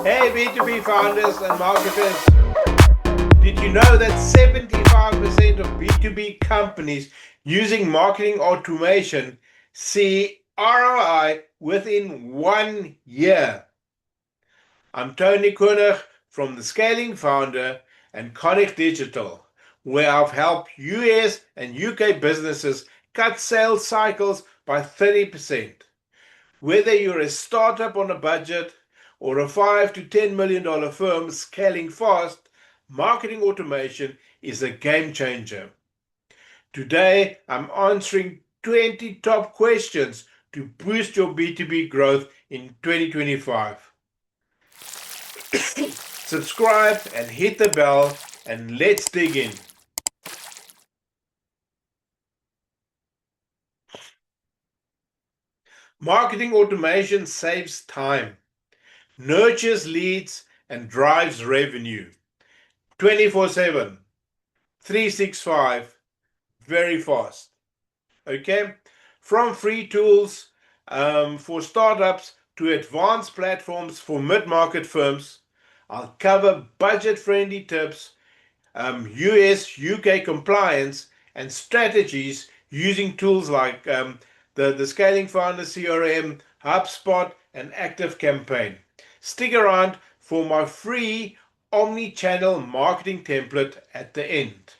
Hey B2B founders and marketers, did you know that 75% of B2B companies using marketing automation see ROI within 1 year? I'm Tony Koenig from the Scaling Founder and Conic Digital, where I've helped US and UK businesses cut sales cycles by 30%. Whether you're a startup on a budget or a $5 to $10 million firm scaling fast, marketing automation is a game changer. Today, I'm answering 20 top questions to boost your B2B growth in 2025. Subscribe and hit the bell, and let's dig in. Marketing automation saves time, nurtures leads, and drives revenue 24/7. 365, very fast. Okay, from free tools for startups to advanced platforms for mid-market firms, I'll cover budget-friendly tips, US UK compliance, and strategies using tools like the Scaling Founder CRM, HubSpot, and ActiveCampaign. Stick around for my free omni-channel marketing template at the end.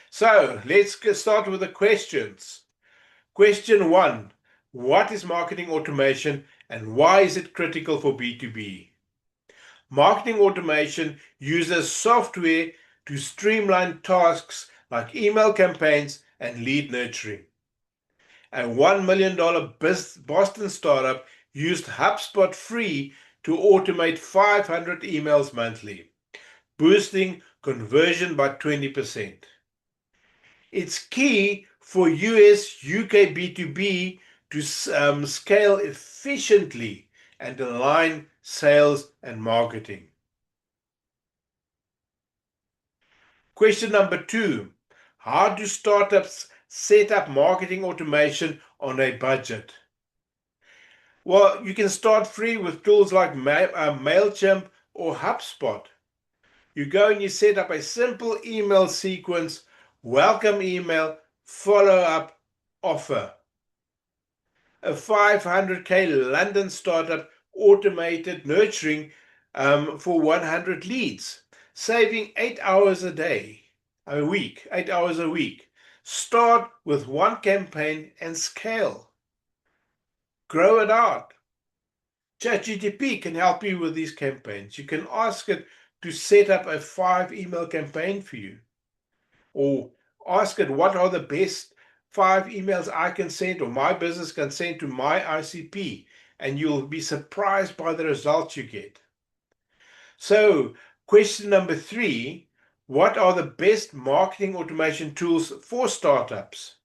So let's start with the questions. Question 1. What is marketing automation and why is it critical for B2B? Marketing automation uses software to streamline tasks like email campaigns and lead nurturing. A $1 million Boston startup used HubSpot free to automate 500 emails monthly, boosting conversion by 20%. It's key for US UK B2B to scale efficiently and align sales and marketing. Question number 2. How do startups set up marketing automation on a budget? Well, you can start free with tools like MailChimp or HubSpot. You go and you set up a simple email sequence, welcome email, follow-up, offer. A 500K London startup automated nurturing for 100 leads, saving 8 hours a week, 8 hours a week. Start with one campaign and scale. Grow it out. ChatGPT can help you with these campaigns. You can ask it to set up a 5 email campaign for you, or ask it what are the best 5 emails I can send or my business can send to my ICP, and you'll be surprised by the results you get. So, question number 3, what are the best marketing automation tools for startups?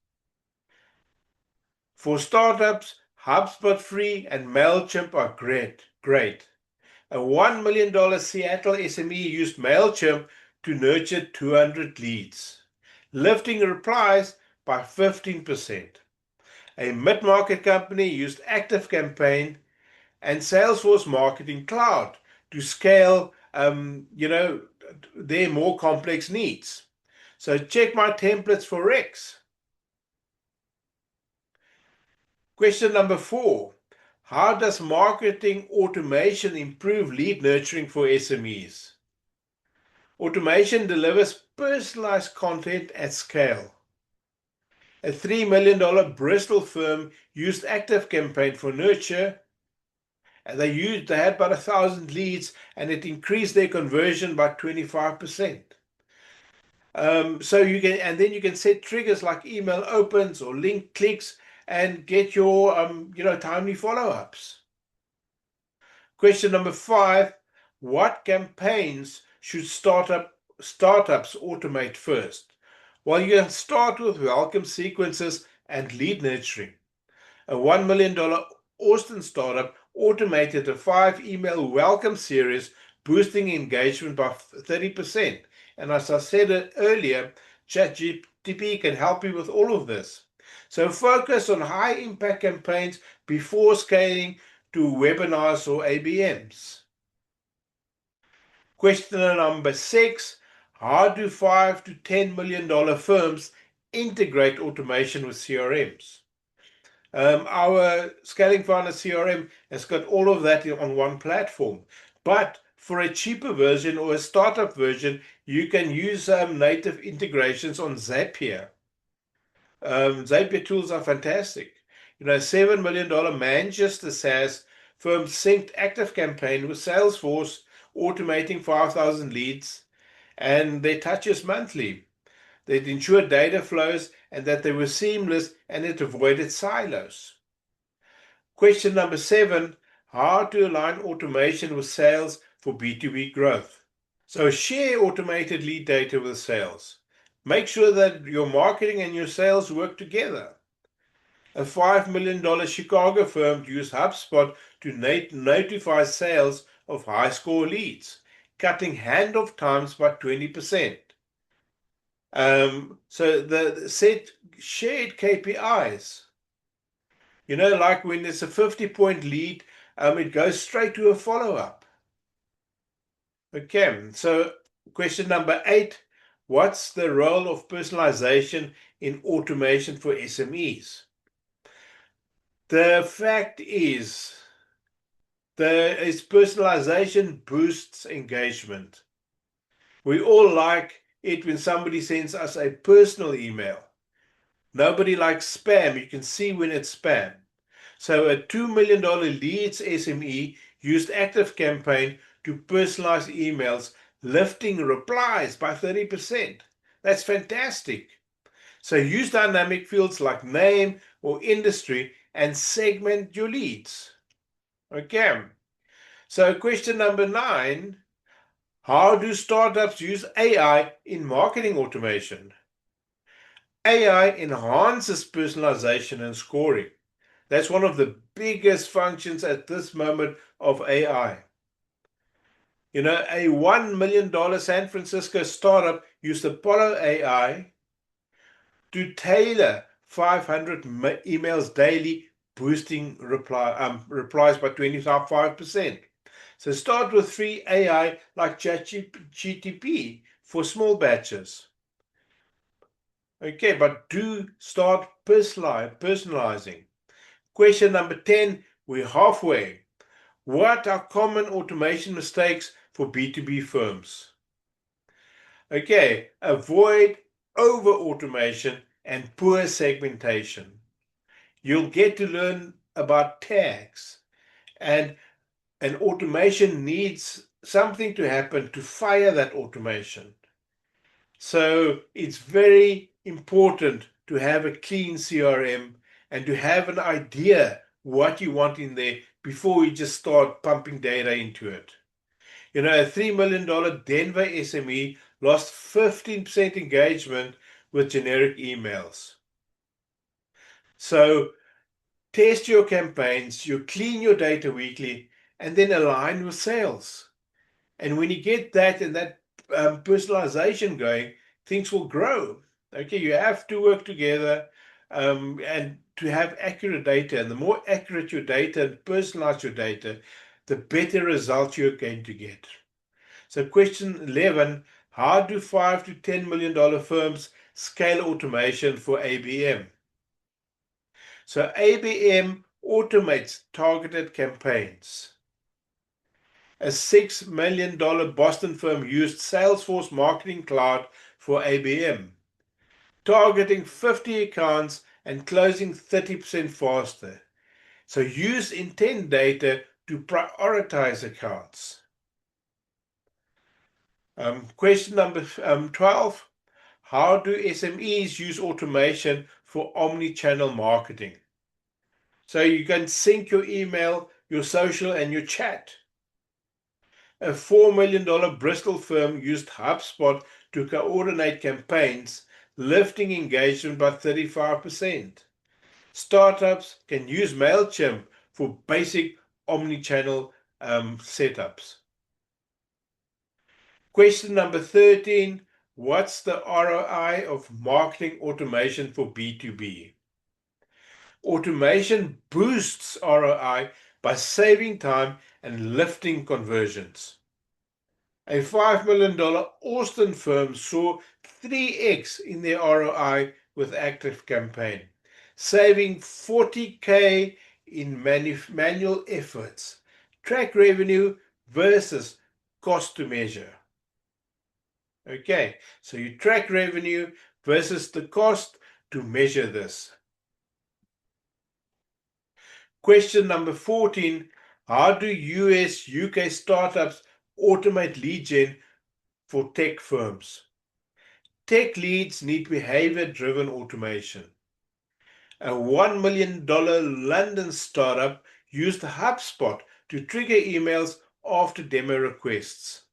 For startups, HubSpot free and MailChimp are great. A $1 million Seattle SME used MailChimp to nurture 200 leads, lifting replies by 15%. A mid-market company used ActiveCampaign and Salesforce Marketing Cloud to scale, their more complex needs. So check my templates for Rex. Question number 4. How does marketing automation improve lead nurturing for SMEs? Automation delivers personalized content at scale. A $3 million Bristol firm used ActiveCampaign for nurture, and they had about 1,000 leads, and it increased their conversion by 25%. So you can set triggers like email opens or link clicks and get your timely follow-ups. Question number 5. What campaigns should startups automate first? Well, you can start with welcome sequences and lead nurturing. A $1 million Austin startup automated a 5 email welcome series, boosting engagement by 30%. And as I said earlier, ChatGPT can help you with all of this. So focus on high impact campaigns before scaling to webinars or ABMs? Question number 6, how do $5 to $10 million firms integrate automation with CRMs? Our Scaling Founder CRM has got all of that on one platform, but for a cheaper version or a startup version, you can use native integrations on Zapier. Zapier tools are fantastic. $7 million Manchester SaaS firm synced ActiveCampaign with Salesforce, automating 5,000 leads and their touches monthly. They ensured data flows and that they were seamless, and it avoided silos. Question number 7, how to align automation with sales for B2B growth. So share automated lead data with sales. Make sure that your marketing and your sales work together. A $5 million Chicago firm used HubSpot to notify sales of high-score leads, cutting handoff times by 20%. So the set shared KPIs. Like when it's a 50-point lead, it goes straight to a follow-up. Okay, so question number 8, what's the role of personalization in automation for SMEs? The fact is, personalization boosts engagement. We all like it when somebody sends us a personal email. Nobody likes spam. You can see when it's spam. So a $2 million Leeds SME used ActiveCampaign to personalize emails, lifting replies by 30%. That's fantastic. So use dynamic fields like name or industry and segment your leads. Okay. So question number 9, how do startups use AI in marketing automation? AI enhances personalization and scoring. That's one of the biggest functions at this moment of AI. A $1 million San Francisco startup used Apollo AI to tailor 500 emails daily, boosting replies by 25%. So start with free AI like ChatGPT for small batches. Okay, but do start personalizing. Question number 10, we're halfway. What are common automation mistakes for B2B firms? Okay, avoid over-automation and poor segmentation. You'll get to learn about tags, and an automation needs something to happen to fire that automation. So it's very important to have a clean CRM and to have an idea what you want in there before you just start pumping data into it. A $3 million Denver SME lost 15% engagement with generic emails. So test your campaigns, you clean your data weekly, and then align with sales. And when you get that and that personalization going, things will grow. Okay, you have to work together and to have accurate data. And the more accurate your data and personalize your data, the better results you're going to get. So question 11, how do $5 to $10 million firms scale automation for ABM? So ABM automates targeted campaigns. A $6 million Boston firm used Salesforce Marketing Cloud for ABM, targeting 50 accounts and closing 30% faster. So use intent data to prioritize accounts. Question number 12, how do SMEs use automation for omni-channel marketing? So you can sync your email, your social, and your chat. A $4 million Bristol firm used HubSpot to coordinate campaigns, lifting engagement by 35%. Startups can use MailChimp for basic omni-channel setups. Question number 13, what's the ROI of marketing automation for B2B? Automation boosts ROI by saving time and lifting conversions. A $5 million Austin firm saw 3x in their ROI with ActiveCampaign, saving $40K in manual efforts. Track revenue versus cost to measure. Okay, so you track revenue versus the cost to measure this. Question number 14. How do US, UK startups automate lead gen for tech firms? Tech leads need behavior-driven automation. A $1 million London startup used HubSpot to trigger emails after demo requests.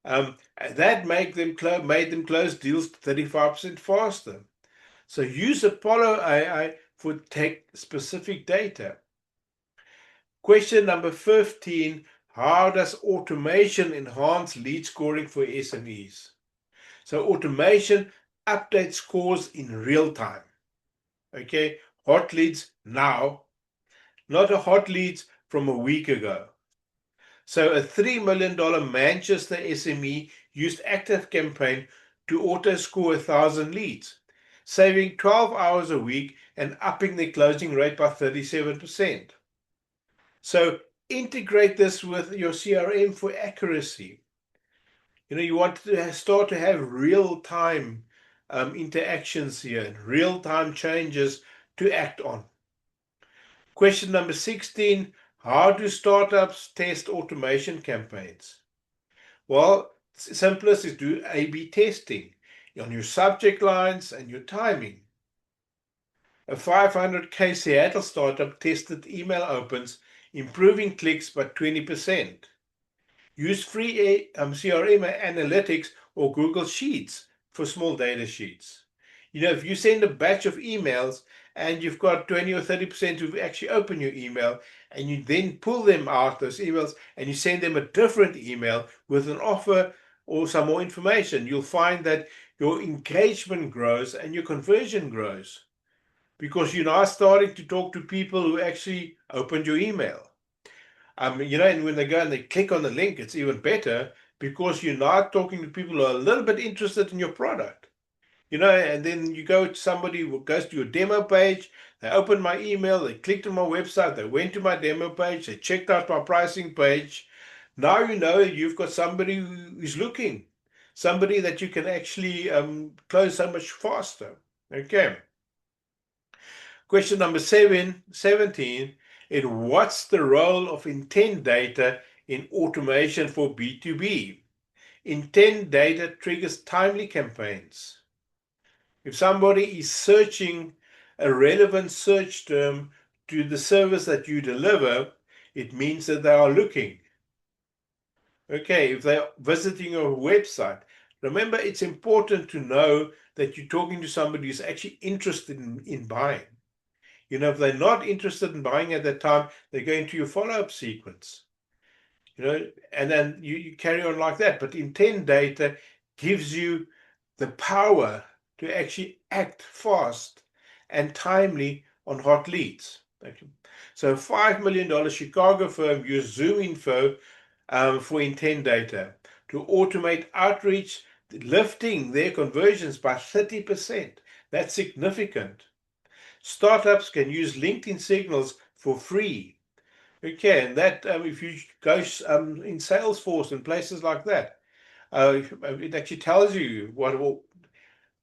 That made them close deals 35% faster. So use Apollo AI for tech-specific data. Question number 15. How does automation enhance lead scoring for SMEs? So automation updates scores in real time. Okay, hot leads now, not a hot leads from a week ago. So a $3 million Manchester SME used ActiveCampaign to auto score 1,000 leads, saving 12 hours a week and upping their closing rate by 37%. So integrate this with your CRM for accuracy. You want to start to have real-time interactions here and real-time changes to act on. Question number 16. How do startups test automation campaigns? Well, simplest is do A/B testing on your subject lines and your timing. A 500K Seattle startup tested email opens, improving clicks by 20%. Use free CRM analytics or Google Sheets for small data sheets. If you send a batch of emails and you've got 20 or 30% who actually open your email, and you then pull them out, those emails, and you send them a different email with an offer or some more information, you'll find that your engagement grows and your conversion grows because you're now starting to talk to people who actually opened your email. And when they go and they click on the link, it's even better because you're now talking to people who are a little bit interested in your product. And then you go to somebody who goes to your demo page, they open my email, they clicked on my website, they went to my demo page, they checked out my pricing page. Now you've got somebody who is looking, somebody that you can actually close so much faster. Okay. Question number 17. What's the role of intent data in automation for B2B? Intent data triggers timely campaigns. If somebody is searching a relevant search term to the service that you deliver, it means that they are looking. Okay, if they're visiting your website, remember it's important to know that you're talking to somebody who's actually interested in buying. If they're not interested in buying at that time, they go into your follow-up sequence. And then you carry on like that. But intent data gives you the power to actually act fast and timely on hot leads. Okay. So $5 million Chicago firm used ZoomInfo for intent data to automate outreach, lifting their conversions by 30%. That's significant. Startups can use LinkedIn signals for free. Okay, and that if you go in Salesforce and places like that, it actually tells you what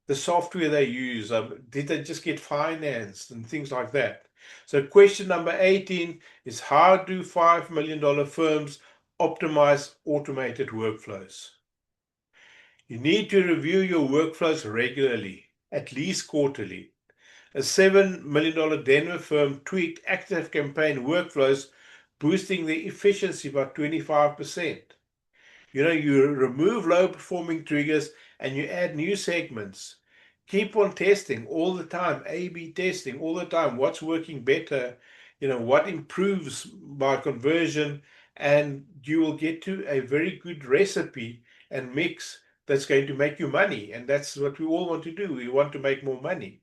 the software they use. Did they just get financed and things like that? So question number 18 is how do $5 million firms optimize automated workflows? You need to review your workflows regularly, at least quarterly. A $7 million Denver firm tweaked ActiveCampaign workflows, boosting their efficiency by 25%. You remove low-performing triggers and you add new segments. Keep on testing all the time, A/B testing all the time. What's working better? What improves by conversion? And you will get to a very good recipe and mix that's going to make you money. And that's what we all want to do. We want to make more money.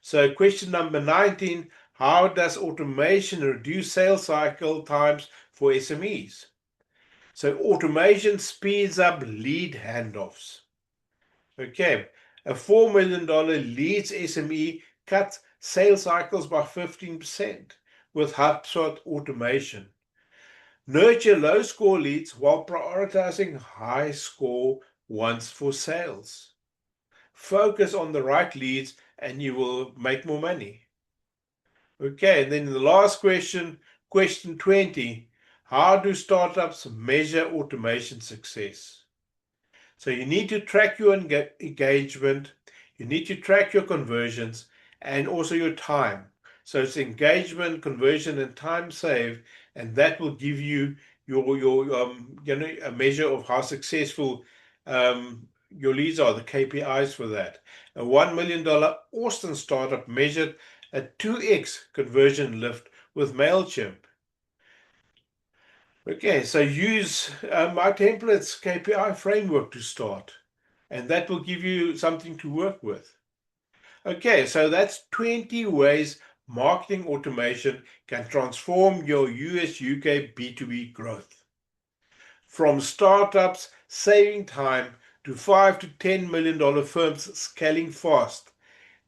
So question number 19, how does automation reduce sales cycle times for SMEs? So automation speeds up lead handoffs. Okay, a $4 million leads SME cuts sales cycles by 15% with HubSpot automation. Nurture low score leads while prioritizing high score ones for sales. Focus on the right leads and you will make more money. Okay, and then the last question, question 20. How do startups measure automation success? So you need to track your engagement, you need to track your conversions, and also your time. So it's engagement, conversion, and time saved, and that will give you a measure of how successful your leads are, the KPIs for that. A $1 million Austin startup measured a 2x conversion lift with MailChimp. Okay, so use my templates KPI framework to start, and that will give you something to work with. Okay, so that's 20 ways marketing automation can transform your US UK B2B growth. From startups saving time to $5 to $10 million firms scaling fast,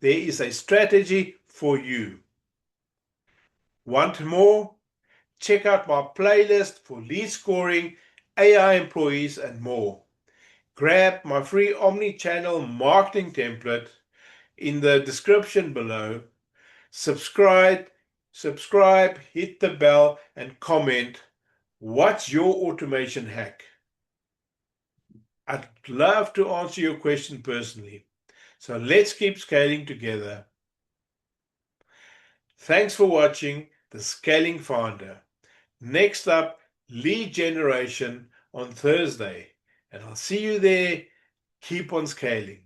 there is a strategy for you. Want more? Check out my playlist for lead scoring, AI employees, and more. Grab my free omni-channel marketing template in the description below. Subscribe, hit the bell, and comment. What's your automation hack? I'd love to answer your question personally. So let's keep scaling together. Thanks for watching The Scaling Founder. Next up, lead generation on Thursday. And I'll see you there. Keep on scaling.